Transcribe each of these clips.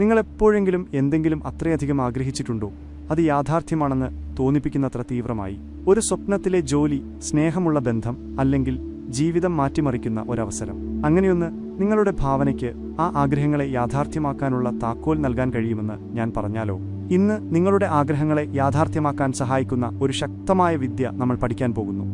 നിങ്ങൾ എപ്പോഴെങ്കിലും എന്തെങ്കിലും അത്രയധികം ആഗ്രഹിച്ചിട്ടുണ്ടോ, അത് യാഥാർത്ഥ്യമാണെന്ന് തോന്നിപ്പിക്കുന്നത്ര തീവ്രമായി? ഒരു സ്വപ്നത്തിലെ ജോലി, സ്നേഹമുള്ള ബന്ധം, അല്ലെങ്കിൽ ജീവിതം മാറ്റിമറിക്കുന്ന ഒരവസരം. അങ്ങനെയൊന്ന് നിങ്ങളുടെ ഭാവനയ്ക്ക് ആ ആഗ്രഹങ്ങളെ യാഥാർത്ഥ്യമാക്കാനുള്ള താക്കോൽ നൽകാൻ കഴിയുമെന്ന് ഞാൻ പറഞ്ഞാലോ? ഇന്ന് നിങ്ങളുടെ ആഗ്രഹങ്ങളെ യാഥാർത്ഥ്യമാക്കാൻ സഹായിക്കുന്ന ഒരു ശക്തമായ വിദ്യ നമ്മൾ പഠിക്കാൻ പോകുന്നു.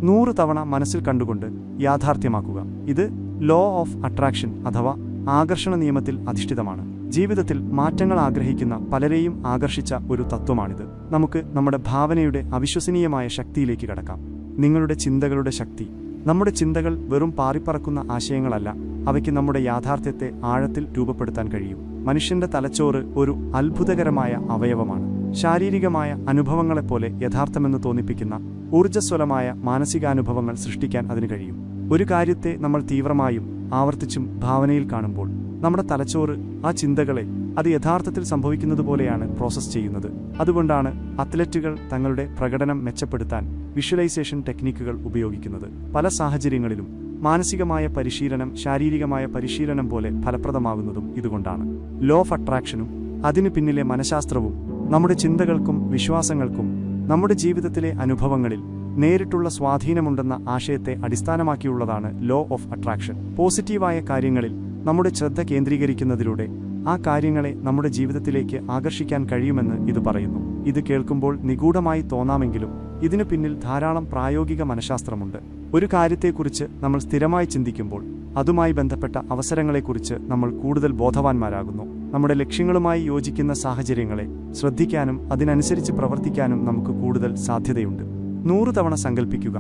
100 തവണ മനസ്സിൽ കണ്ടുകൊണ്ട് യാഥാർത്ഥ്യമാക്കുക. ഇത് ലോ ഓഫ് അട്രാക്ഷൻ അഥവാ ആകർഷണ നിയമത്തിൽ അധിഷ്ഠിതമാണ്. ജീവിതത്തിൽ മാറ്റങ്ങൾ ആഗ്രഹിക്കുന്ന പലരെയും ആകർഷിച്ച ഒരു തത്വമാണിത്. നമുക്ക് നമ്മുടെ ഭാവനയുടെ അവിശ്വസനീയമായ ശക്തിയിലേക്ക് കടക്കാം. നിങ്ങളുടെ ചിന്തകളുടെ ശക്തി. നമ്മുടെ ചിന്തകൾ വെറും പാറിപ്പറക്കുന്ന ആശയങ്ങളല്ല, അവയ്ക്ക് നമ്മുടെ യാഥാർത്ഥ്യത്തെ ആഴത്തിൽ രൂപപ്പെടുത്താൻ കഴിയും. മനുഷ്യന്റെ തലച്ചോറ് ഒരു അത്ഭുതകരമായ അവയവമാണ്. ശാരീരികമായ അനുഭവങ്ങളെപ്പോലെ യഥാർത്ഥമെന്ന് തോന്നിപ്പിക്കുന്ന ഊർജ്ജസ്വലമായ മാനസികാനുഭവങ്ങൾ സൃഷ്ടിക്കാൻ അതിന് കഴിയും. ഒരു കാര്യത്തെ നമ്മൾ തീവ്രമായും ആവർത്തിച്ചും ഭാവനയിൽ കാണുമ്പോൾ നമ്മുടെ തലച്ചോറ് ആ ചിന്തകളെ അത് യഥാർത്ഥത്തിൽ സംഭവിക്കുന്നതുപോലെയാണ് പ്രോസസ്സ് ചെയ്യുന്നത്. അതുകൊണ്ടാണ് അത്ലറ്റുകൾ തങ്ങളുടെ പ്രകടനം മെച്ചപ്പെടുത്താൻ വിഷ്വലൈസേഷൻ ടെക്നിക്കുകൾ ഉപയോഗിക്കുന്നത്. പല സാഹചര്യങ്ങളിലും മാനസികമായ പരിശീലനം ശാരീരികമായ പരിശീലനം പോലെ ഫലപ്രദമാകുന്നതും ഇതുകൊണ്ടാണ്. ലോ ഓഫ് അട്രാക്ഷനും അതിനു പിന്നിലെ മനഃശാസ്ത്രവും നമ്മുടെ ചിന്തകൾക്കും വിശ്വാസങ്ങൾക്കും നമ്മുടെ ജീവിതത്തിലെ അനുഭവങ്ങളിൽ നേരിട്ടുള്ള സ്വാധീനമുണ്ടെന്ന ആശയത്തെ അടിസ്ഥാനമാക്കിയുള്ളതാണ് ലോ ഓഫ് അട്രാക്ഷൻ. പോസിറ്റീവായ കാര്യങ്ങളിൽ നമ്മുടെ ശ്രദ്ധ കേന്ദ്രീകരിക്കുന്നതിലൂടെ ആ കാര്യങ്ങളെ നമ്മുടെ ജീവിതത്തിലേക്ക് ആകർഷിക്കാൻ കഴിയുമെന്ന് ഇത് പറയുന്നു. ഇത് കേൾക്കുമ്പോൾ നിഗൂഢമായി തോന്നാമെങ്കിലും ഇതിനു പിന്നിൽ ധാരാളം പ്രായോഗിക മനഃശാസ്ത്രമുണ്ട്. ഒരു കാര്യത്തെക്കുറിച്ച് നമ്മൾ സ്ഥിരമായി ചിന്തിക്കുമ്പോൾ അതുമായി ബന്ധപ്പെട്ട അവസരങ്ങളെക്കുറിച്ച് നമ്മൾ കൂടുതൽ ബോധവാന്മാരാകുന്നു. നമ്മുടെ ലക്ഷ്യങ്ങളുമായി യോജിക്കുന്ന സാഹചര്യങ്ങളെ ശ്രദ്ധിക്കാനും അതിനനുസരിച്ച് പ്രവർത്തിക്കാനും നമുക്ക് കൂടുതൽ സാധ്യതയുണ്ട്. 100 തവണ സങ്കൽപ്പിക്കുക.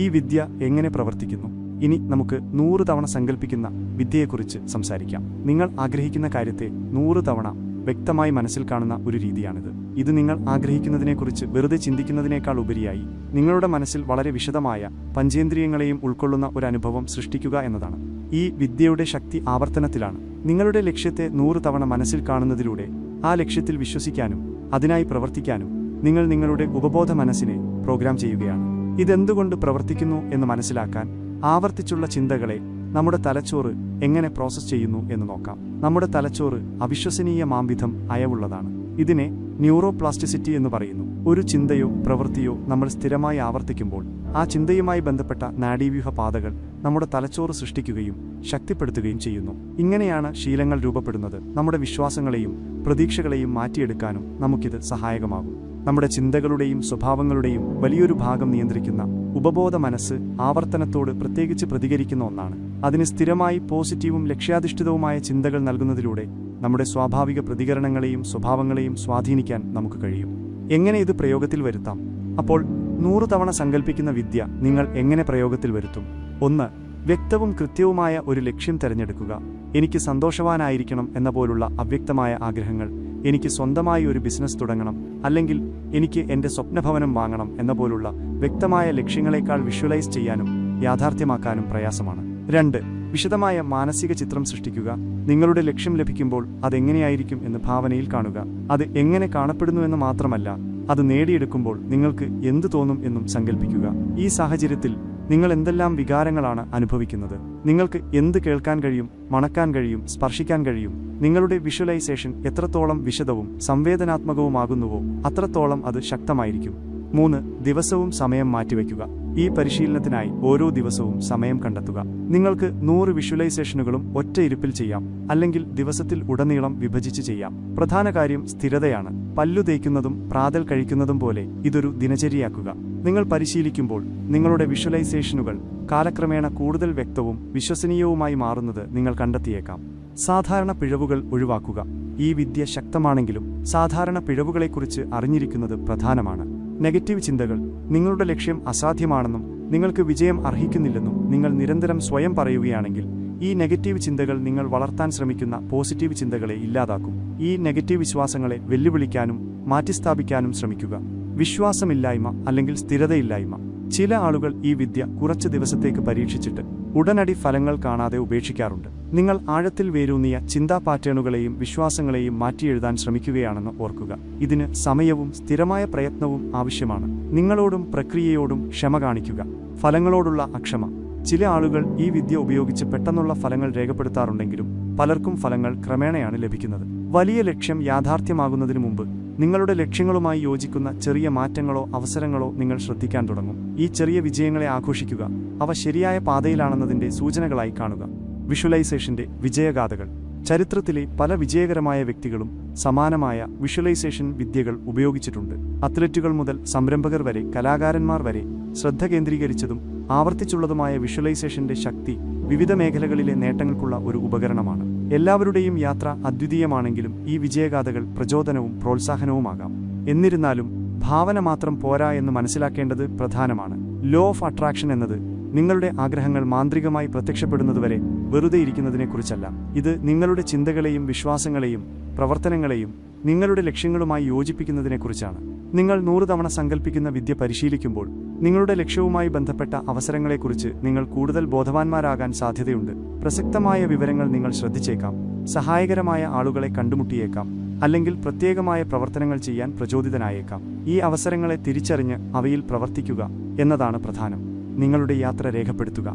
ഈ വിദ്യ എങ്ങനെ പ്രവർത്തിക്കുന്നു? ഇനി നമുക്ക് 100 തവണ സങ്കൽപ്പിക്കുന്ന വിദ്യയെക്കുറിച്ച് സംസാരിക്കാം. നിങ്ങൾ ആഗ്രഹിക്കുന്ന കാര്യത്തെ 100 തവണ വ്യക്തമായി മനസ്സിൽ കാണുന്ന ഒരു രീതിയാണിത്. ഇത് നിങ്ങൾ ആഗ്രഹിക്കുന്നതിനെക്കുറിച്ച് വെറുതെ ചിന്തിക്കുന്നതിനേക്കാൾ ഉപരിയായി നിങ്ങളുടെ മനസ്സിൽ വളരെ വിശദമായ പഞ്ചേന്ദ്രിയങ്ങളെയും ഉൾക്കൊള്ളുന്ന ഒരു അനുഭവം സൃഷ്ടിക്കുക എന്നതാണ്. ഈ വിദ്യയുടെ ശക്തി ആവർത്തനത്തിലാണ്. നിങ്ങളുടെ ലക്ഷ്യത്തെ 100 തവണ മനസ്സിൽ കാണുന്നതിലൂടെ ആ ലക്ഷ്യത്തിൽ വിശ്വസിക്കാനും അതിനായി പ്രവർത്തിക്കാനും നിങ്ങൾ നിങ്ങളുടെ ഉപബോധ മനസ്സിനെ പ്രോഗ്രാം ചെയ്യുകയാണ്. ഇതെന്തുകൊണ്ട് പ്രവർത്തിക്കുന്നു എന്ന് മനസ്സിലാക്കാൻ ആവർത്തിച്ചുള്ള ചിന്തകളെ നമ്മുടെ തലച്ചോറ് എങ്ങനെ പ്രോസസ്സ് ചെയ്യുന്നു എന്ന് നോക്കാം. നമ്മുടെ തലച്ചോറ് അവിശ്വസനീയ മാംവിധം അയവുള്ളതാണ്. ഇതിനെ ന്യൂറോപ്ലാസ്റ്റിസിറ്റി എന്ന് പറയുന്നു. ഒരു ചിന്തയോ പ്രവൃത്തിയോ നമ്മൾ സ്ഥിരമായി ആവർത്തിക്കുമ്പോൾ ആ ചിന്തയുമായി ബന്ധപ്പെട്ട നാഡീവ്യൂഹ പാതകൾ നമ്മുടെ തലച്ചോറ് സൃഷ്ടിക്കുകയും ശക്തിപ്പെടുത്തുകയും ചെയ്യുന്നു. ഇങ്ങനെയാണ് ശീലങ്ങൾ രൂപപ്പെടുന്നത്. നമ്മുടെ വിശ്വാസങ്ങളെയും പ്രതീക്ഷകളെയും മാറ്റിയെടുക്കാനും നമുക്കിത് സഹായകമാകും. നമ്മുടെ ചിന്തകളുടെയും സ്വഭാവങ്ങളുടെയും വലിയൊരു ഭാഗം നിയന്ത്രിക്കുന്ന ഉപബോധ മനസ്സ് ആവർത്തനത്തോട് പ്രത്യേകിച്ച് പ്രതികരിക്കുന്ന ഒന്നാണ്. അതിന് സ്ഥിരമായി പോസിറ്റീവും ലക്ഷ്യാധിഷ്ഠിതവുമായ ചിന്തകൾ നൽകുന്നതിലൂടെ നമ്മുടെ സ്വാഭാവിക പ്രതികരണങ്ങളെയും സ്വഭാവങ്ങളെയും സ്വാധീനിക്കാൻ നമുക്ക് കഴിയും. എങ്ങനെ ഇത് പ്രയോഗത്തിൽ വരുത്താം? അപ്പോൾ 100 തവണ സങ്കൽപ്പിക്കുന്ന വിദ്യ നിങ്ങൾ എങ്ങനെ പ്രയോഗത്തിൽ വരുത്തും? 1. വ്യക്തവും കൃത്യവുമായ ഒരു ലക്ഷ്യം തിരഞ്ഞെടുക്കുക. എനിക്ക് സന്തോഷവാനായിരിക്കണം എന്ന പോലുള്ള അവ്യക്തമായ ആഗ്രഹങ്ങൾ, എനിക്ക് സ്വന്തമായി ഒരു ബിസിനസ് തുടങ്ങണം, അല്ലെങ്കിൽ എനിക്ക് എൻ്റെ സ്വപ്നഭവനം വാങ്ങണം എന്ന പോലുള്ള വ്യക്തമായ ലക്ഷ്യങ്ങളെക്കാൾ വിഷ്വലൈസ് ചെയ്യാനും യാഥാർത്ഥ്യമാക്കാനും പ്രയാസമാണ്. 2. വിശദമായ മാനസിക ചിത്രം സൃഷ്ടിക്കുക. നിങ്ങളുടെ ലക്ഷ്യം ലഭിക്കുമ്പോൾ അതെങ്ങനെയായിരിക്കും എന്ന് ഭാവനയിൽ കാണുക. അത് എങ്ങനെ കാണപ്പെടുന്നുവെന്ന് മാത്രമല്ല, അത് നേടിയെടുക്കുമ്പോൾ നിങ്ങൾക്ക് എന്തു തോന്നും എന്നും സങ്കല്പിക്കുക. ഈ സാഹചര്യത്തിൽ നിങ്ങൾ എന്തെല്ലാം വികാരങ്ങളാണ് അനുഭവിക്കുന്നത്? നിങ്ങൾക്ക് എന്ത് കേൾക്കാൻ കഴിയും, മണക്കാൻ കഴിയും, സ്പർശിക്കാൻ കഴിയും? നിങ്ങളുടെ വിഷ്വലൈസേഷൻ എത്രത്തോളം വിശദവും സംവേദനാത്മകവുമാകുന്നുവോ അത്രത്തോളം അത് ശക്തമായിരിക്കും. 3. ദിവസവും സമയം മാറ്റിവെക്കുക. ഈ പരിശീലനത്തിനായി ഓരോ ദിവസവും സമയം കണ്ടെത്തുക. നിങ്ങൾക്ക് 100 വിഷ്വലൈസേഷനുകളും ഒറ്റ ഇരുപ്പിൽ ചെയ്യാം, അല്ലെങ്കിൽ ദിവസത്തിൽ ഉടനീളം വിഭജിച്ച് ചെയ്യാം. പ്രധാന കാര്യം സ്ഥിരതയാണ്. പല്ലു തേക്കുന്നതും പ്രാതൽ കഴിക്കുന്നതും പോലെ ഇതൊരു ദിനചര്യയാക്കുക. നിങ്ങൾ പരിശീലിക്കുമ്പോൾ നിങ്ങളുടെ വിഷ്വലൈസേഷനുകൾ കാലക്രമേണ കൂടുതൽ വ്യക്തവും വിശ്വസനീയവുമായി മാറുന്നത് നിങ്ങൾ കണ്ടെത്തിയേക്കാം. സാധാരണ പിഴവുകൾ ഒഴിവാക്കുക. ഈ വിദ്യ ശക്തമാണെങ്കിലും സാധാരണ പിഴവുകളെക്കുറിച്ച് അറിഞ്ഞിരിക്കുന്നത് പ്രധാനമാണ്. നെഗറ്റീവ് ചിന്തകൾ. നിങ്ങളുടെ ലക്ഷ്യം അസാധ്യമാണെന്നും നിങ്ങൾക്ക് വിജയം അർഹിക്കുന്നില്ലെന്നും നിങ്ങൾ നിരന്തരം സ്വയം പറയുകയാണെങ്കിൽ ഈ നെഗറ്റീവ് ചിന്തകൾ നിങ്ങൾ വളർത്താൻ ശ്രമിക്കുന്ന പോസിറ്റീവ് ചിന്തകളെ ഇല്ലാതാക്കും. ഈ നെഗറ്റീവ് വിശ്വാസങ്ങളെ വെല്ലുവിളിക്കാനും മാറ്റിസ്ഥാപിക്കാനും ശ്രമിക്കുക. വിശ്വാസമില്ലായ്മ അല്ലെങ്കിൽ സ്ഥിരതയില്ലായ്മ. ചില ആളുകൾ ഈ വിദ്യ കുറച്ച് ദിവസത്തേക്ക് പരീക്ഷിച്ചിട്ട് ഉടനടി ഫലങ്ങൾ കാണാതെ ഉപേക്ഷിക്കാറുണ്ട്. നിങ്ങൾ ആഴത്തിൽ വേരൂന്നിയ ചിന്താ പാറ്റേണുകളെയും വിശ്വാസങ്ങളെയും മാറ്റിയെഴുതാൻ ശ്രമിക്കുകയാണെന്ന് ഓർക്കുക. ഇതിന് സമയവും സ്ഥിരമായ പ്രയത്നവും ആവശ്യമാണ്. നിങ്ങളോടും പ്രക്രിയയോടും ക്ഷമ കാണിക്കുക. ഫലങ്ങളോടുള്ള അക്ഷമ. ചില ആളുകൾ ഈ വിദ്യ ഉപയോഗിച്ച് പെട്ടെന്നുള്ള ഫലങ്ങൾ രേഖപ്പെടുത്താറുണ്ടെങ്കിലും പലർക്കും ഫലങ്ങൾ ക്രമേണയാണ് ലഭിക്കുന്നത്. വലിയ ലക്ഷ്യം യാഥാർത്ഥ്യമാകുന്നതിനു മുമ്പ് നിങ്ങളുടെ ലക്ഷ്യങ്ങളുമായി യോജിക്കുന്ന ചെറിയ മാറ്റങ്ങളോ അവസരങ്ങളോ നിങ്ങൾ ശ്രദ്ധിക്കാൻ തുടങ്ങും. ഈ ചെറിയ വിജയങ്ങളെ ആഘോഷിക്കുക, അവ ശരിയായ പാതയിലാണെന്നതിന്റെ സൂചനകളായി കാണുക. വിഷ്വലൈസേഷന്റെ വിജയഗാഥകൾ. ചരിത്രത്തിലെ പല വിജയകരമായ വ്യക്തികളും സമാനമായ വിഷ്വലൈസേഷൻ വിദ്യകൾ ഉപയോഗിച്ചിട്ടുണ്ട്. അത്ലറ്റുകൾ മുതൽ സംരംഭകർ വരെ കലാകാരന്മാർ വരെ ശ്രദ്ധ കേന്ദ്രീകരിച്ചതും ആവർത്തിച്ചുള്ളതുമായ വിഷ്വലൈസേഷന്റെ ശക്തി വിവിധ മേഖലകളിലെ നേട്ടങ്ങൾക്കുള്ള ഒരു ഉപകരണമാണ്. എല്ലാവരുടെയും യാത്ര അദ്വിതീയമാണെങ്കിലും ഈ വിജയഗാഥകൾ പ്രചോദനവും പ്രോത്സാഹനവുമാകാം. എന്നിരുന്നാലും ഭാവന മാത്രം പോരാ എന്ന് മനസ്സിലാക്കേണ്ടത് പ്രധാനമാണ്. ലോ ഓഫ് അട്രാക്ഷൻ എന്നത് നിങ്ങളുടെ ആഗ്രഹങ്ങൾ മാന്ത്രികമായി പ്രത്യക്ഷപ്പെടുന്നതുവരെ വെറുതെ ഇരിക്കുന്നതിനെക്കുറിച്ചല്ല. ഇത് നിങ്ങളുടെ ചിന്തകളെയും വിശ്വാസങ്ങളെയും പ്രവർത്തനങ്ങളെയും നിങ്ങളുടെ ലക്ഷ്യങ്ങളുമായി യോജിപ്പിക്കുന്നതിനെക്കുറിച്ചാണ്. നിങ്ങൾ 100 തവണ സങ്കല്പിക്കുന്ന വിദ്യ പരിശീലിക്കുമ്പോൾ നിങ്ങളുടെ ലക്ഷ്യവുമായി ബന്ധപ്പെട്ട അവസരങ്ങളെക്കുറിച്ച് നിങ്ങൾ കൂടുതൽ ബോധവാന്മാരാകാൻ സാധ്യതയുണ്ട്. പ്രസക്തമായ വിവരങ്ങൾ നിങ്ങൾ ശ്രദ്ധിച്ചേക്കാം, സഹായകരമായ ആളുകളെ കണ്ടുമുട്ടിയേക്കാം, അല്ലെങ്കിൽ പ്രത്യേകമായ പ്രവർത്തനങ്ങൾ ചെയ്യാൻ പ്രചോദിതനായേക്കാം. ഈ അവസരങ്ങളെ തിരിച്ചറിഞ്ഞ് അവയിൽ പ്രവർത്തിക്കുക എന്നതാണ് പ്രധാനം. നിങ്ങളുടെ യാത്ര രേഖപ്പെടുത്തുക.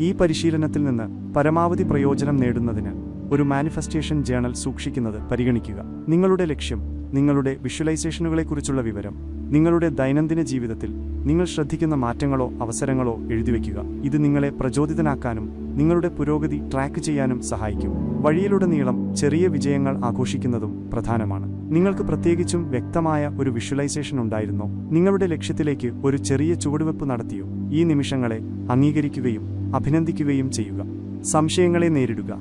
ഈ പരിശീലനത്തിൽ നിന്ന് പരമാവധി പ്രയോജനം നേടുന്നതിന് ഒരു മാനിഫെസ്റ്റേഷൻ ജേണൽ സൂക്ഷിക്കുന്നത് പരിഗണിക്കുക. നിങ്ങളുടെ ലക്ഷ്യം, നിങ്ങളുടെ വിഷ്വലൈസേഷനുകളെക്കുറിച്ചുള്ള വിവരം, നിങ്ങളുടെ ദൈനംദിന ജീവിതത്തിൽ നിങ്ങൾ ശ്രദ്ധിക്കുന്ന മാറ്റങ്ങളോ അവസരങ്ങളോ എഴുതിവെക്കുക. ഇത് നിങ്ങളെ പ്രചോദിതനാക്കാനും നിങ്ങളുടെ പുരോഗതി ട്രാക്ക് ചെയ്യാനും സഹായിക്കും. വഴിയിലുടനീളം ചെറിയ വിജയങ്ങൾ ആഘോഷിക്കുന്നതും പ്രധാനമാണ്. നിങ്ങൾക്ക് പ്രത്യേകിച്ചും വ്യക്തമായ ഒരു വിഷ്വലൈസേഷൻ ഉണ്ടായിരുന്നോ? നിങ്ങളുടെ ലക്ഷ്യത്തിലേക്ക് ഒരു ചെറിയ ചുവടുവെപ്പ് നടത്തിയോ? ഈ നിമിഷങ്ങളെ അംഗീകരിക്കുകയും അഭിനന്ദിക്കുകയും ചെയ്യുക. സംശയങ്ങളെ നേരിടുക.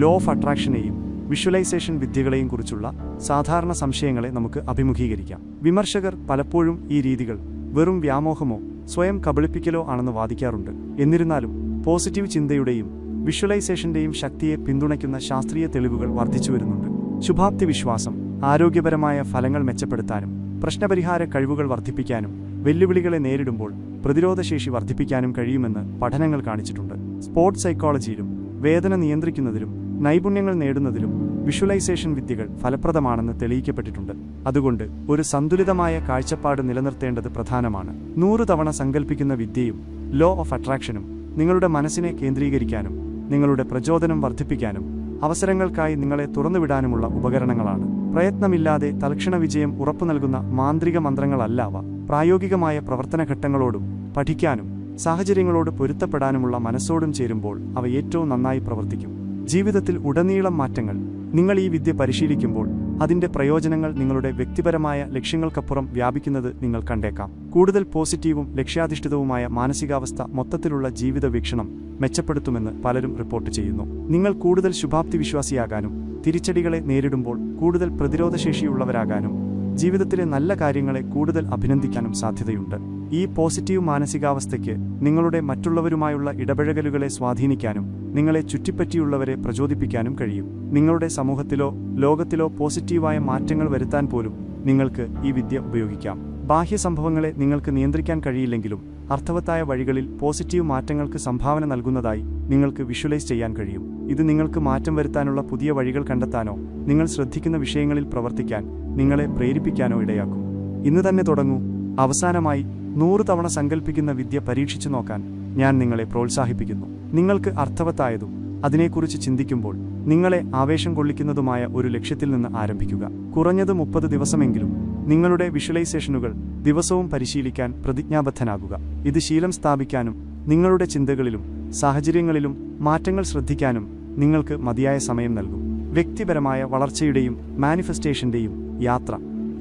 ലോ ഓഫ് അട്രാക്ഷനെയും വിഷ്വലൈസേഷൻ വിദ്യകളെയും കുറിച്ചുള്ള സാധാരണ സംശയങ്ങളെ നമുക്ക് അഭിമുഖീകരിക്കാം. വിമർശകർ പലപ്പോഴും ഈ രീതികൾ വെറും വ്യാമോഹമോ സ്വയം കബളിപ്പിക്കലോ ആണെന്ന് വാദിക്കാറുണ്ട്. എന്നിരുന്നാലും പോസിറ്റീവ് ചിന്തയുടെയും വിഷ്വലൈസേഷന്റെയും ശക്തിയെ പിന്തുണയ്ക്കുന്ന ശാസ്ത്രീയ തെളിവുകൾ വർദ്ധിച്ചുവരുന്നുണ്ട്. ശുഭാപ്തി വിശ്വാസം ആരോഗ്യപരമായ ഫലങ്ങൾ മെച്ചപ്പെടുത്താനും പ്രശ്നപരിഹാര കഴിവുകൾ വർദ്ധിപ്പിക്കാനും വെല്ലുവിളികളെ നേരിടുമ്പോൾ പ്രതിരോധശേഷി വർദ്ധിപ്പിക്കാനും കഴിയുമെന്ന് പഠനങ്ങൾ കാണിച്ചിട്ടുണ്ട്. സ്പോർട്സ് സൈക്കോളജിയിലും വേദന നിയന്ത്രിക്കുന്നതിലും നൈപുണ്യങ്ങൾ നേടുന്നതിലും വിഷ്വലൈസേഷൻ വിദ്യകൾ ഫലപ്രദമാണെന്ന് തെളിയിക്കപ്പെട്ടിട്ടുണ്ട്. അതുകൊണ്ട് ഒരു സന്തുലിതമായ കാഴ്ചപ്പാട് നിലനിർത്തേണ്ടത് പ്രധാനമാണ്. 100 തവണ സങ്കല്പിക്കുന്ന വിദ്യയും ലോ ഓഫ് അട്രാക്ഷനും നിങ്ങളുടെ മനസ്സിനെ കേന്ദ്രീകരിക്കാനും നിങ്ങളുടെ പ്രചോദനം വർദ്ധിപ്പിക്കാനും അവസരങ്ങൾക്കായി നിങ്ങളെ തുറന്നുവിടാനുമുള്ള ഉപകരണങ്ങളാണ്. പ്രയത്നമില്ലാതെ തൽക്ഷണ വിജയം ഉറപ്പു നൽകുന്ന മാന്ത്രിക മന്ത്രങ്ങളല്ല അവ. പ്രായോഗികമായ പ്രവർത്തനഘട്ടങ്ങളോടും പഠിക്കാനും സാഹചര്യങ്ങളോട് പൊരുത്തപ്പെടാനുമുള്ള മനസ്സോടും ചേരുമ്പോൾ അവ ഏറ്റവും നന്നായി പ്രവർത്തിക്കും. ജീവിതത്തിൽ ഉടനീളം മാറ്റങ്ങൾ. നിങ്ങൾ ഈ വിദ്യ പരിശീലിക്കുമ്പോൾ അതിന്റെ പ്രയോജനങ്ങൾ നിങ്ങളുടെ വ്യക്തിപരമായ ലക്ഷ്യങ്ങൾക്കപ്പുറം വ്യാപിക്കുന്നത് നിങ്ങൾ കണ്ടേക്കാം. കൂടുതൽ പോസിറ്റീവും ലക്ഷ്യാധിഷ്ഠിതവുമായ മാനസികാവസ്ഥ മൊത്തത്തിലുള്ള ജീവിത വീക്ഷണം മെച്ചപ്പെടുത്തുമെന്ന് പലരും റിപ്പോർട്ട് ചെയ്യുന്നു. നിങ്ങൾ കൂടുതൽ ശുഭാപ്തി വിശ്വാസിയാകാനും തിരിച്ചടികളെ നേരിടുമ്പോൾ കൂടുതൽ പ്രതിരോധശേഷിയുള്ളവരാകാനും ജീവിതത്തിലെ നല്ല കാര്യങ്ങളെ കൂടുതൽ അഭിനന്ദിക്കാനും സാധ്യതയുണ്ട്. ഈ പോസിറ്റീവ് മാനസികാവസ്ഥയ്ക്ക് നിങ്ങളുടെ മറ്റുള്ളവരുമായുള്ള ഇടപഴകലുകളെ സ്വാധീനിക്കാനും നിങ്ങളെ ചുറ്റിപ്പറ്റിയുള്ളവരെ പ്രചോദിപ്പിക്കാനും കഴിയും. നിങ്ങളുടെ സമൂഹത്തിലോ ലോകത്തിലോ പോസിറ്റീവായ മാറ്റങ്ങൾ വരുത്താൻ പോലും നിങ്ങൾക്ക് ഈ വിദ്യ ഉപയോഗിക്കാം. ബാഹ്യ സംഭവങ്ങളെ നിങ്ങൾക്ക് നിയന്ത്രിക്കാൻ കഴിയില്ലെങ്കിലും അർത്ഥവത്തായ വഴികളിൽ പോസിറ്റീവ് മാറ്റങ്ങൾക്ക് സംഭാവന നൽകുന്നതായി നിങ്ങൾക്ക് വിഷ്വലൈസ് ചെയ്യാൻ കഴിയും. ഇത് നിങ്ങൾക്ക് മാറ്റം വരുത്താനുള്ള പുതിയ വഴികൾ കണ്ടെത്താനോ നിങ്ങൾ ശ്രദ്ധിക്കുന്ന വിഷയങ്ങളിൽ പ്രവർത്തിക്കാൻ നിങ്ങളെ പ്രേരിപ്പിക്കാനോ ഇടയാക്കും. ഇന്ന് തന്നെ തുടങ്ങൂ. അവസാനമായി 100 തവണ സങ്കല്പിക്കുന്ന വിദ്യ പരീക്ഷിച്ചു നോക്കാൻ ഞാൻ നിങ്ങളെ പ്രോത്സാഹിപ്പിക്കുന്നു. നിങ്ങൾക്ക് അർത്ഥവത്തായതും അതിനെക്കുറിച്ച് ചിന്തിക്കുമ്പോൾ നിങ്ങളെ ആവേശം കൊള്ളിക്കുന്നതുമായ ഒരു ലക്ഷ്യത്തിൽ നിന്ന് ആരംഭിക്കുക. കുറഞ്ഞത് 30 ദിവസമെങ്കിലും നിങ്ങളുടെ വിഷ്വലൈസേഷനുകൾ ദിവസവും പരിശീലിക്കാൻ പ്രതിജ്ഞാബദ്ധനാകുക. ഇത് ശീലം സ്ഥാപിക്കാനും നിങ്ങളുടെ ചിന്തകളിലും സാഹചര്യങ്ങളിലും മാറ്റങ്ങൾ ശ്രദ്ധിക്കാനും നിങ്ങൾക്ക് മതിയായ സമയം നൽകും. വ്യക്തിപരമായ വളർച്ചയുടെയും മാനിഫെസ്റ്റേഷന്റെയും യാത്ര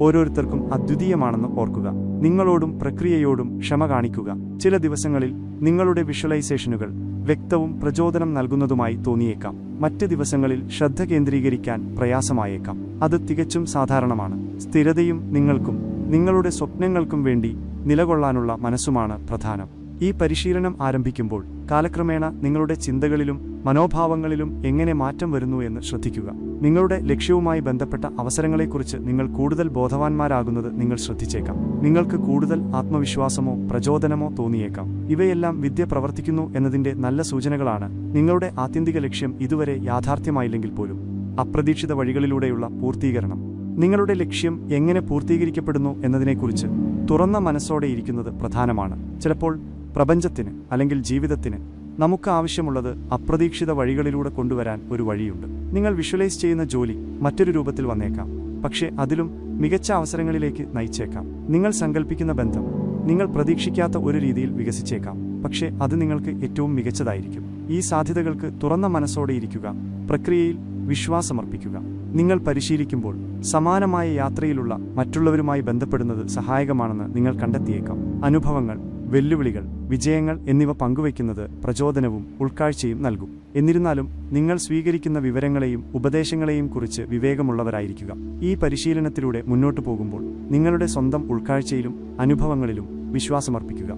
ഓരോരുത്തർക്കും അദ്വിതീയമാണെന്ന് ഓർക്കുക. നിങ്ങളോടും പ്രക്രിയയോടും ക്ഷമ കാണിക്കുക. ചില ദിവസങ്ങളിൽ നിങ്ങളുടെ വിഷ്വലൈസേഷനുകൾ വ്യക്തവും പ്രചോദനം നൽകുന്നതുമായി തോന്നിയേക്കാം. മറ്റ് ദിവസങ്ങളിൽ ശ്രദ്ധ കേന്ദ്രീകരിക്കാൻ പ്രയാസമായേക്കാം. അത് തികച്ചും സാധാരണമാണ്. സ്ഥിരതയും നിങ്ങൾക്കും നിങ്ങളുടെ സ്വപ്നങ്ങൾക്കും വേണ്ടി നിലകൊള്ളാനുള്ള മനസ്സുമാണ് പ്രധാനം. ഈ പരിശീലനം ആരംഭിക്കുമ്പോൾ കാലക്രമേണ നിങ്ങളുടെ ചിന്തകളിലും മനോഭാവങ്ങളിലും എങ്ങനെ മാറ്റം വരുന്നു എന്ന് ശ്രദ്ധിക്കുക. നിങ്ങളുടെ ലക്ഷ്യവുമായി ബന്ധപ്പെട്ട അവസരങ്ങളെക്കുറിച്ച് നിങ്ങൾ കൂടുതൽ ബോധവാന്മാരാകുന്നത് നിങ്ങൾ ശ്രദ്ധിച്ചേക്കാം. നിങ്ങൾക്ക് കൂടുതൽ ആത്മവിശ്വാസമോ പ്രചോദനമോ തോന്നിയേക്കാം. ഇവയെല്ലാം വിദ്യ പ്രവർത്തിക്കുന്നു എന്നതിന്റെ നല്ല സൂചനകളാണ്. നിങ്ങളുടെ ആത്യന്തിക ലക്ഷ്യം ഇതുവരെ യാഥാർത്ഥ്യമായില്ലെങ്കിൽ പോലും അപ്രതീക്ഷിത വഴികളിലൂടെയുള്ള പൂർത്തീകരണം. നിങ്ങളുടെ ലക്ഷ്യം എങ്ങനെ പൂർത്തീകരിക്കപ്പെടുന്നു എന്നതിനെക്കുറിച്ച് തുറന്ന മനസ്സോടെ ഇരിക്കുന്നത് പ്രധാനമാണ്. ചിലപ്പോൾ പ്രപഞ്ചത്തിന് അല്ലെങ്കിൽ ജീവിതത്തിന് നമുക്ക് ആവശ്യമുള്ളത് അപ്രതീക്ഷിത വഴികളിലൂടെ കൊണ്ടുവരാൻ ഒരു വഴിയുണ്ട്. നിങ്ങൾ വിഷ്വലൈസ് ചെയ്യുന്ന ജോലി മറ്റൊരു രൂപത്തിൽ വന്നേക്കാം, പക്ഷേ അതിലും മികച്ച അവസരങ്ങളിലേക്ക് നയിച്ചേക്കാം. നിങ്ങൾ സങ്കല്പിക്കുന്ന ബന്ധം നിങ്ങൾ പ്രതീക്ഷിക്കാത്ത ഒരു രീതിയിൽ വികസിച്ചേക്കാം, പക്ഷേ അത് നിങ്ങൾക്ക് ഏറ്റവും മികച്ചതായിരിക്കും. ഈ സാധ്യതകൾക്ക് തുറന്ന മനസ്സോടെ ഇരിക്കുക, പ്രക്രിയയിൽ വിശ്വാസമർപ്പിക്കുക. നിങ്ങൾ പരിശീലിക്കുമ്പോൾ സമാനമായ യാത്രയിലുള്ള മറ്റുള്ളവരുമായി ബന്ധപ്പെടുന്നത് സഹായകമാണെന്ന് നിങ്ങൾ കണ്ടെത്തിയേക്കാം. അനുഭവങ്ങൾ, വെല്ലുവിളികൾ, വിജയങ്ങൾ എന്നിവ പങ്കുവയ്ക്കുന്നത് പ്രചോദനവും ഉൾക്കാഴ്ചയും നൽകും. എന്നിരുന്നാലും നിങ്ങൾ സ്വീകരിക്കുന്ന വിവരങ്ങളെയും ഉപദേശങ്ങളെയും കുറിച്ച് വിവേകമുള്ളവരായിരിക്കുക. ഈ പരിശീലനത്തിലൂടെ മുന്നോട്ടു പോകുമ്പോൾ നിങ്ങളുടെ സ്വന്തം ഉൾക്കാഴ്ചയിലും അനുഭവങ്ങളിലും വിശ്വാസമർപ്പിക്കുക.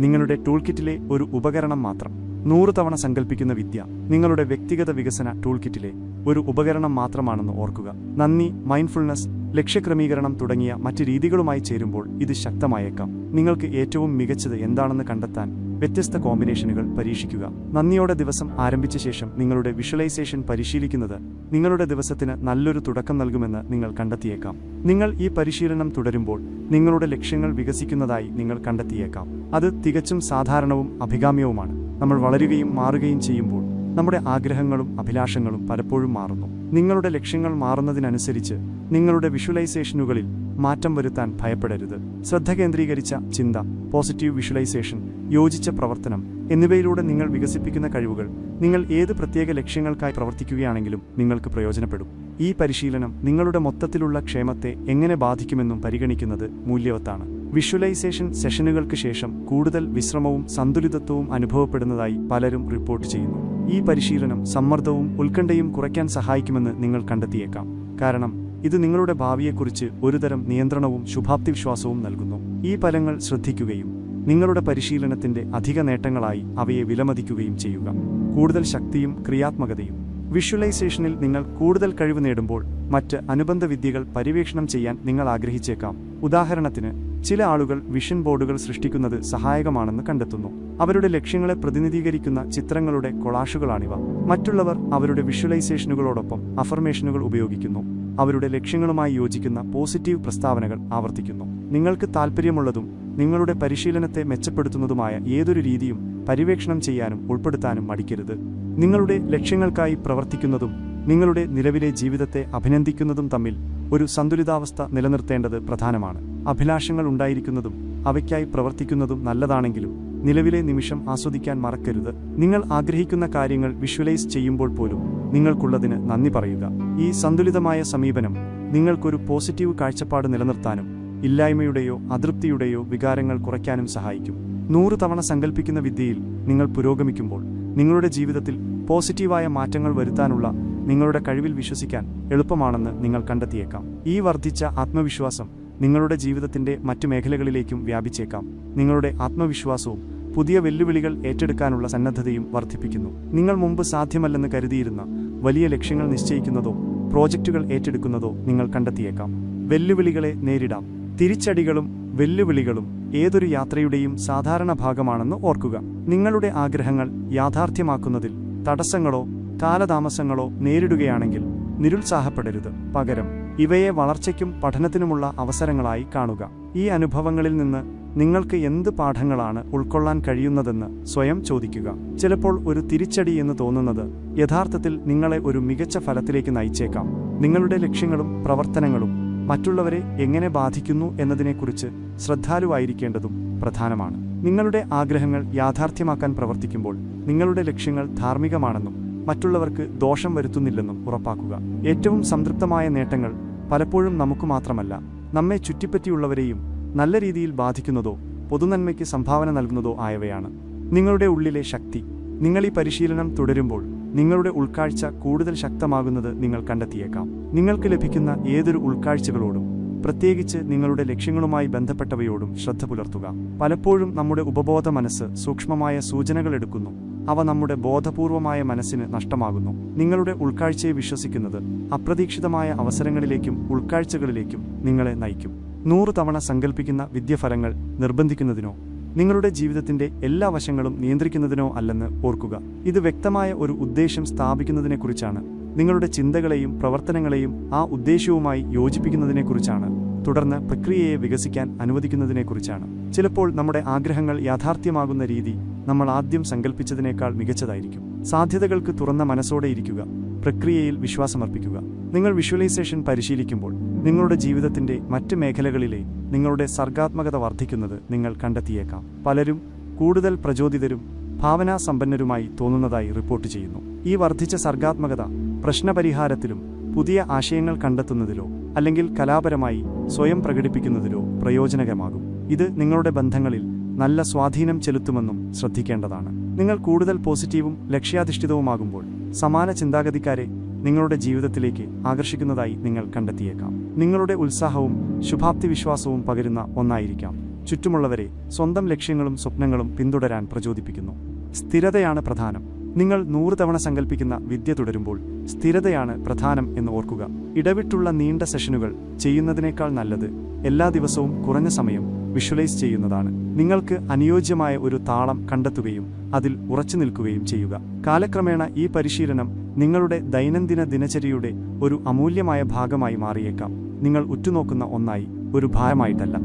നിങ്ങളുടെ ടൂൾകിറ്റിലെ ഒരു ഉപകരണം മാത്രം. 100 തവണ സങ്കല്പിക്കുന്ന വിദ്യ നിങ്ങളുടെ വ്യക്തിഗത വികസന ടൂൾകിറ്റിലെ ഒരു ഉപകരണം മാത്രമാണെന്ന് ഓർക്കുക. നന്ദി, മൈൻഡ്ഫുൾനെസ്, ലക്ഷ്യക്രമീകരണം തുടങ്ങിയ മറ്റ് രീതികളുമായി ചേരുമ്പോൾ ഇത് ശക്തമായേക്കാം. നിങ്ങൾക്ക് ഏറ്റവും മികച്ചത് എന്താണെന്ന് കണ്ടെത്താൻ വ്യത്യസ്ത കോമ്പിനേഷനുകൾ പരീക്ഷിക്കുക. നന്ദിയോടെ ദിവസം ആരംഭിച്ച ശേഷം നിങ്ങളുടെ വിഷ്വലൈസേഷൻ പരിശീലിക്കുന്നത് നിങ്ങളുടെ ദിവസത്തിന് നല്ലൊരു തുടക്കം നൽകുമെന്ന് നിങ്ങൾ കണ്ടെത്തിയേക്കാം. നിങ്ങൾ ഈ പരിശീലനം തുടരുമ്പോൾ നിങ്ങളുടെ ലക്ഷ്യങ്ങൾ വികസിക്കുന്നതായി നിങ്ങൾ കണ്ടെത്തിയേക്കാം. അത് തികച്ചും സാധാരണവും അഭികാമ്യവുമാണ്. നമ്മൾ വളരുകയും മാറുകയും ചെയ്യുമ്പോൾ നമ്മുടെ ആഗ്രഹങ്ങളും അഭിലാഷങ്ങളും പലപ്പോഴും മാറുന്നു. നിങ്ങളുടെ ലക്ഷ്യങ്ങൾ മാറുന്നതിനനുസരിച്ച് നിങ്ങളുടെ വിഷ്വലൈസേഷനുകളിൽ മാറ്റം വരുത്താൻ ഭയപ്പെടരുത്. ശ്രദ്ധ കേന്ദ്രീകരിച്ച ചിന്ത, പോസിറ്റീവ് വിഷ്വലൈസേഷൻ, യോജിച്ച പ്രവർത്തനം എന്നിവയിലൂടെ നിങ്ങൾ വികസിപ്പിക്കുന്ന കഴിവുകൾ നിങ്ങൾ ഏത് പ്രത്യേക ലക്ഷ്യങ്ങൾക്കായി പ്രവർത്തിക്കുകയാണെങ്കിലും നിങ്ങൾക്ക് പ്രയോജനപ്പെടും. ഈ പരിശീലനം നിങ്ങളുടെ മൊത്തത്തിലുള്ള ക്ഷേമത്തെ എങ്ങനെ ബാധിക്കുമെന്നും പരിഗണിക്കുന്നത് മൂല്യവത്താണ്. വിഷ്വലൈസേഷൻ സെഷനുകൾക്ക് ശേഷം കൂടുതൽ വിശ്രമവും സന്തുലിതത്വവും അനുഭവപ്പെടുന്നതായി പലരും റിപ്പോർട്ട് ചെയ്യുന്നു. ഈ പരിശീലനം സമ്മർദ്ദവും ഉത്കണ്ഠയും കുറയ്ക്കാൻ സഹായിക്കുമെന്ന് നിങ്ങൾ കണ്ടെത്തിയേക്കാം. കാരണം ഇത് നിങ്ങളുടെ ഭാവിയെക്കുറിച്ച് ഒരുതരം നിയന്ത്രണവും ശുഭാപ്തിവിശ്വാസവും നൽകുന്നു. ഈ ഫലങ്ങൾ ശ്രദ്ധിക്കുകയും നിങ്ങളുടെ പരിശീലനത്തിന്റെ അധിക നേട്ടങ്ങളായി അവയെ വിലമതിക്കുകയും ചെയ്യുക. കൂടുതൽ ശക്തിയും ക്രിയാത്മകതയും. വിഷ്വലൈസേഷനിൽ നിങ്ങൾ കൂടുതൽ കഴിവ് നേടുമ്പോൾ മറ്റ് അനുബന്ധ വിദ്യകൾ പര്യവേക്ഷണം ചെയ്യാൻ നിങ്ങൾ ആഗ്രഹിച്ചേക്കാം. ഉദാഹരണത്തിന്, ചില ആളുകൾ വിഷൻ ബോർഡുകൾ സൃഷ്ടിക്കുന്നത് സഹായകമാണെന്ന് കണ്ടെത്തുന്നു. അവരുടെ ലക്ഷ്യങ്ങളെ പ്രതിനിധീകരിക്കുന്ന ചിത്രങ്ങളുടെ കൊളാഷുകളാണിവ. മറ്റുള്ളവർ അവരുടെ വിഷ്വലൈസേഷനുകളോടൊപ്പം അഫർമേഷനുകൾ ഉപയോഗിക്കുന്നു. അവരുടെ ലക്ഷ്യങ്ങളുമായി യോജിക്കുന്ന പോസിറ്റീവ് പ്രസ്താവനകൾ ആവർത്തിക്കുന്നു. നിങ്ങൾക്ക് താൽപ്പര്യമുള്ളതും നിങ്ങളുടെ പരിശീലനത്തെ മെച്ചപ്പെടുത്തുന്നതുമായ ഏതൊരു രീതിയും പര്യവേക്ഷണം ചെയ്യാനും ഉൾപ്പെടുത്താനും മടിക്കരുത്. നിങ്ങളുടെ ലക്ഷ്യങ്ങൾക്കായി പ്രവർത്തിക്കുന്നതും നിങ്ങളുടെ നിലവിലെ ജീവിതത്തെ അഭിനന്ദിക്കുന്നതും തമ്മിൽ ഒരു സന്തുലിതാവസ്ഥ നിലനിർത്തേണ്ടത് പ്രധാനമാണ്. അഭിലാഷങ്ങൾ ഉണ്ടായിരിക്കുന്നതും അവയ്ക്കായി പ്രവർത്തിക്കുന്നതും നല്ലതാണെങ്കിലും നിലവിലെ നിമിഷം ആസ്വദിക്കാൻ മറക്കരുത്. നിങ്ങൾ ആഗ്രഹിക്കുന്ന കാര്യങ്ങൾ വിഷ്വലൈസ് ചെയ്യുമ്പോൾ പോലും നിങ്ങൾക്കുള്ളതിന് നന്ദി പറയുക. ഈ സന്തുലിതമായ സമീപനം നിങ്ങൾക്കൊരു പോസിറ്റീവ് കാഴ്ചപ്പാട് നിലനിർത്താനും ഇല്ലായ്മയുടെയോ അതൃപ്തിയുടെയോ വികാരങ്ങൾ കുറയ്ക്കാനും സഹായിക്കും. 100 തവണ സങ്കല്പിക്കുന്ന വിദ്യയിൽ നിങ്ങൾ പുരോഗമിക്കുമ്പോൾ നിങ്ങളുടെ ജീവിതത്തിൽ പോസിറ്റീവായ മാറ്റങ്ങൾ വരുത്താനുള്ള നിങ്ങളുടെ കഴിവിൽ വിശ്വസിക്കാൻ എളുപ്പമാണെന്ന് നിങ്ങൾ കണ്ടെത്തിയേക്കാം. ഈ വർദ്ധിച്ച ആത്മവിശ്വാസം നിങ്ങളുടെ ജീവിതത്തിന്റെ മറ്റു മേഖലകളിലേക്കും വ്യാപിച്ചേക്കാം. നിങ്ങളുടെ ആത്മവിശ്വാസവും പുതിയ വെല്ലുവിളികൾ ഏറ്റെടുക്കാനുള്ള സന്നദ്ധതയും വർദ്ധിപ്പിക്കുന്നു. നിങ്ങൾ മുമ്പ് സാധ്യമല്ലെന്ന് കരുതിയിരുന്ന വലിയ ലക്ഷ്യങ്ങൾ നിശ്ചയിക്കുന്നതോ പ്രോജക്റ്റുകൾ ഏറ്റെടുക്കുന്നതോ നിങ്ങൾ കണ്ടെത്തിയേക്കാം. വെല്ലുവിളികളെ നേരിടാം. തിരിച്ചടികളും വെല്ലുവിളികളും ഏതൊരു യാത്രയുടെയും സാധാരണ ഭാഗമാണെന്ന് ഓർക്കുക. നിങ്ങളുടെ ആഗ്രഹങ്ങൾ യാഥാർത്ഥ്യമാക്കുന്നതിൽ തടസ്സങ്ങളോ കാലതാമസങ്ങളോ നേരിടുകയാണെങ്കിൽ നിരുത്സാഹപ്പെടരുത്. പകരം ഇവയെ വളർച്ചയ്ക്കും പഠനത്തിനുമുള്ള അവസരങ്ങളായി കാണുക. ഈ അനുഭവങ്ങളിൽ നിന്ന് നിങ്ങൾക്ക് എന്ത് പാഠങ്ങളാണ് ഉൾക്കൊള്ളാൻ കഴിയുന്നതെന്ന് സ്വയം ചോദിക്കുക. ചിലപ്പോൾ ഒരു തിരിച്ചടി എന്ന് തോന്നുന്നത് യഥാർത്ഥത്തിൽ നിങ്ങളെ ഒരു മികച്ച ഫലത്തിലേക്ക് നയിച്ചേക്കാം. നിങ്ങളുടെ ലക്ഷ്യങ്ങളും പ്രവർത്തനങ്ങളും മറ്റുള്ളവരെ എങ്ങനെ ബാധിക്കുന്നു എന്നതിനെക്കുറിച്ച് ശ്രദ്ധാലുവായിരിക്കേണ്ടതും പ്രധാനമാണ്. നിങ്ങളുടെ ആഗ്രഹങ്ങൾ യാഥാർത്ഥ്യമാക്കാൻ പ്രവർത്തിക്കുമ്പോൾ നിങ്ങളുടെ ലക്ഷ്യങ്ങൾ ധാർമ്മികമാണെന്നും മറ്റുള്ളവർക്ക് ദോഷം വരുത്തുന്നില്ലെന്നും ഉറപ്പാക്കുക. ഏറ്റവും സംതൃപ്തമായ നേട്ടങ്ങൾ പലപ്പോഴും നമുക്ക് മാത്രമല്ല, നമ്മെ ചുറ്റിപ്പറ്റിയുള്ളവരെയും നല്ല രീതിയിൽ ബാധിക്കുന്നതോ പൊതുനന്മയ്ക്ക് സംഭാവന നൽകുന്നതോ ആയവയാണ്. നിങ്ങളുടെ ഉള്ളിലെ ശക്തി. നിങ്ങൾ ഈ പരിശീലനം തുടരുമ്പോൾ നിങ്ങളുടെ ഉൾക്കാഴ്ച കൂടുതൽ ശക്തമാകുന്നത് നിങ്ങൾ കണ്ടെത്തിയേക്കാം. നിങ്ങൾക്ക് ലഭിക്കുന്ന ഏതൊരു ഉൾക്കാഴ്ചകളോടും, പ്രത്യേകിച്ച് നിങ്ങളുടെ ലക്ഷ്യങ്ങളുമായി ബന്ധപ്പെട്ടവയോടും ശ്രദ്ധ പുലർത്തുക. പലപ്പോഴും നമ്മുടെ ഉപബോധ മനസ്സ് സൂക്ഷ്മമായ സൂചനകൾ എടുക്കുന്നു. അവ നമ്മുടെ ബോധപൂർവമായ മനസ്സിന് നഷ്ടമാകുന്നു. നിങ്ങളുടെ ഉൾക്കാഴ്ചയെ വിശ്വസിക്കുന്നത് അപ്രതീക്ഷിതമായ അവസരങ്ങളിലേക്കും ഉൾക്കാഴ്ചകളിലേക്കും നിങ്ങളെ നയിക്കും. 100 തവണ സങ്കല്പിക്കുന്ന വിദ്യഫലങ്ങൾ നിർബന്ധിക്കുന്നതിനോ നിങ്ങളുടെ ജീവിതത്തിന്റെ എല്ലാ വശങ്ങളും നിയന്ത്രിക്കുന്നതിനോ അല്ലെന്ന് ഓർക്കുക. ഇത് വ്യക്തമായ ഒരു ഉദ്ദേശ്യം സ്ഥാപിക്കുന്നതിനെക്കുറിച്ചാണ്. നിങ്ങളുടെ ചിന്തകളെയും പ്രവർത്തനങ്ങളെയും ആ ഉദ്ദേശ്യവുമായി യോജിപ്പിക്കുന്നതിനെക്കുറിച്ചാണ്. തുടർന്ന് പ്രക്രിയയെ വികസിക്കാൻ അനുവദിക്കുന്നതിനെക്കുറിച്ചാണ്. ചിലപ്പോൾ നമ്മുടെ ആഗ്രഹങ്ങൾ യാഥാർത്ഥ്യമാകുന്ന രീതി നമ്മൾ ആദ്യം സങ്കല്പിച്ചതിനേക്കാൾ മികച്ചതായിരിക്കും. സാധ്യതകൾക്ക് തുറന്ന മനസ്സോടെ ഇരിക്കുക. പ്രക്രിയയിൽ വിശ്വാസമർപ്പിക്കുക. നിങ്ങൾ വിഷ്വലൈസേഷൻ പരിശീലിക്കുമ്പോൾ നിങ്ങളുടെ ജീവിതത്തിന്റെ മറ്റ് മേഖലകളിലെ നിങ്ങളുടെ സർഗാത്മകത വർദ്ധിക്കുന്നത് നിങ്ങൾ കണ്ടെത്തിയേക്കാം. പലരും കൂടുതൽ പ്രചോദിതരും ഭാവനാസമ്പന്നരുമായി തോന്നുന്നതായി റിപ്പോർട്ട് ചെയ്യുന്നു. ഈ വർദ്ധിച്ച സർഗാത്മകത പ്രശ്നപരിഹാരത്തിലും പുതിയ ആശയങ്ങൾ കണ്ടെത്തുന്നതിലോ അല്ലെങ്കിൽ കലാപരമായി സ്വയം പ്രകടിപ്പിക്കുന്നതിലോ പ്രയോജനകരമാകും. ഇത് നിങ്ങളുടെ ബന്ധങ്ങളിൽ നല്ല സ്വാധീനം ചെലുത്തുമെന്നും ശ്രദ്ധിക്കേണ്ടതാണ്. നിങ്ങൾ കൂടുതൽ പോസിറ്റീവും ലക്ഷ്യാധിഷ്ഠിതവുമാകുമ്പോൾ സമാന ചിന്താഗതിക്കാരെ നിങ്ങളുടെ ജീവിതത്തിലേക്ക് ആകർഷിക്കുന്നതായി നിങ്ങൾ കണ്ടെത്തിയേക്കാം. നിങ്ങളുടെ ഉത്സാഹവും ശുഭാപ്തി വിശ്വാസവും പകരുന്ന ഒന്നായിരിക്കാം ചുറ്റുമുള്ളവരെ സ്വന്തം ലക്ഷ്യങ്ങളും സ്വപ്നങ്ങളും പിന്തുടരാൻ പ്രചോദിപ്പിക്കുന്നു. സ്ഥിരതയാണ് പ്രധാനം. നിങ്ങൾ 100 തവണ സങ്കല്പിക്കുന്ന വിദ്യ തുടരുമ്പോൾ സ്ഥിരതയാണ് പ്രധാനം എന്ന് ഓർക്കുക. ഇടവിട്ടുള്ള നീണ്ട സെഷനുകൾ ചെയ്യുന്നതിനേക്കാൾ നല്ലത് എല്ലാ ദിവസവും കുറഞ്ഞ സമയം വിഷ്വലൈസ് ചെയ്യുന്നതാണ്. നിങ്ങൾക്ക് അനുയോജ്യമായ ഒരു താളം കണ്ടെത്തുകയും അതിൽ ഉറച്ചു നിൽക്കുകയും ചെയ്യുക. കാലക്രമേണ ഈ പരിശീലനം നിങ്ങളുടെ ദൈനംദിന ദിനചര്യയുടെ ഒരു അമൂല്യമായ ഭാഗമായി മാറിയേക്കാം. നിങ്ങൾ ഉറ്റുനോക്കുന്ന ഒന്നായി, ഒരു ഭാരമായിട്ടല്ല.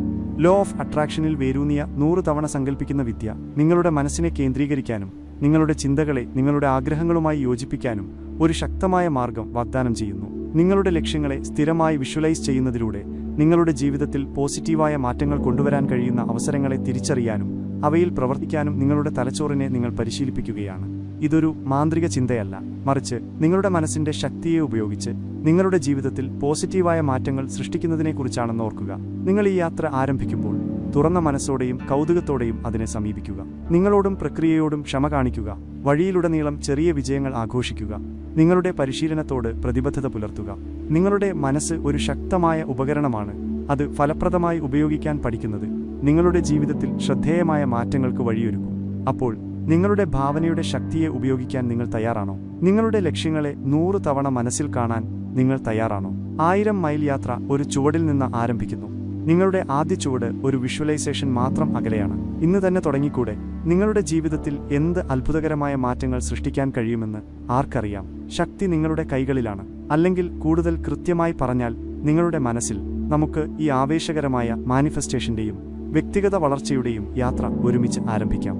ലോ ഓഫ് അട്രാക്ഷനിൽ വേരൂന്നിയ 100 തവണ സങ്കല്പിക്കുന്ന വിദ്യ നിങ്ങളുടെ മനസ്സിനെ കേന്ദ്രീകരിക്കാനും നിങ്ങളുടെ ചിന്തകളെ നിങ്ങളുടെ ആഗ്രഹങ്ങളുമായി യോജിപ്പിക്കാനും ഒരു ശക്തമായ മാർഗം വാഗ്ദാനം ചെയ്യുന്നു. നിങ്ങളുടെ ലക്ഷ്യങ്ങളെ സ്ഥിരമായി വിഷ്വലൈസ് ചെയ്യുന്നതിലൂടെ നിങ്ങളുടെ ജീവിതത്തിൽ പോസിറ്റീവായ മാറ്റങ്ങൾ കൊണ്ടുവരാൻ കഴിയുന്ന അവസരങ്ങളെ തിരിച്ചറിയാനും അവയിൽ പ്രവർത്തിക്കാനും നിങ്ങളുടെ തലച്ചോറിനെ നിങ്ങൾ പരിശീലിപ്പിക്കുകയാണ്. ഇതൊരു മാന്ത്രിക ചിന്തയല്ല, മറിച്ച് നിങ്ങളുടെ മനസ്സിന്റെ ശക്തിയെ ഉപയോഗിച്ച് നിങ്ങളുടെ ജീവിതത്തിൽ പോസിറ്റീവായ മാറ്റങ്ങൾ സൃഷ്ടിക്കുന്നതിനെക്കുറിച്ചാണെന്ന് ഓർക്കുക. നിങ്ങൾ ഈ യാത്ര ആരംഭിക്കുമ്പോൾ തുറന്ന മനസ്സോടെയും കൗതുകത്തോടെയും അതിനെ സമീപിക്കുക. നിങ്ങളോടും പ്രക്രിയയോടും ക്ഷമ കാണിക്കുക. വഴിയിലുടനീളം ചെറിയ വിജയങ്ങൾ ആഘോഷിക്കുക. നിങ്ങളുടെ പരിശീലനത്തോട് പ്രതിബദ്ധത പുലർത്തുക. നിങ്ങളുടെ മനസ്സ് ഒരു ശക്തമായ ഉപകരണമാണ്. അത് ഫലപ്രദമായി ഉപയോഗിക്കാൻ പഠിക്കുന്നത് നിങ്ങളുടെ ജീവിതത്തിൽ ശ്രദ്ധേയമായ മാറ്റങ്ങൾക്ക് വഴിയൊരുക്കും. അപ്പോൾ നിങ്ങളുടെ ഭാവനയുടെ ശക്തിയെ ഉപയോഗിക്കാൻ നിങ്ങൾ തയ്യാറാണോ? നിങ്ങളുടെ ലക്ഷ്യങ്ങളെ 100 തവണ മനസ്സിൽ കാണാൻ നിങ്ങൾ തയ്യാറാണോ? 1000 മൈൽ യാത്ര ഒരു ചുവടിൽ നിന്ന് ആരംഭിക്കുന്നു. നിങ്ങളുടെ ആദ്യ ചുവട് ഒരു വിഷ്വലൈസേഷൻ മാത്രം അകലെയാണ്. ഇന്ന് തന്നെ തുടങ്ങിക്കൂടെ? നിങ്ങളുടെ ജീവിതത്തിൽ എന്ത് അത്ഭുതകരമായ മാറ്റങ്ങൾ സൃഷ്ടിക്കാൻ കഴിയുമെന്ന് ആർക്കറിയാം? ശക്തി നിങ്ങളുടെ കൈകളിലാണ്. അല്ലെങ്കിൽ കൂടുതൽ കൃത്യമായി പറഞ്ഞാൽ, നിങ്ങളുടെ മനസ്സിൽ. നമുക്ക് ഈ ആവേശകരമായ മാനിഫെസ്റ്റേഷന്റെയും വ്യക്തിഗത വളർച്ചയുടെയും യാത്ര ഒരുമിച്ച് ആരംഭിക്കാം.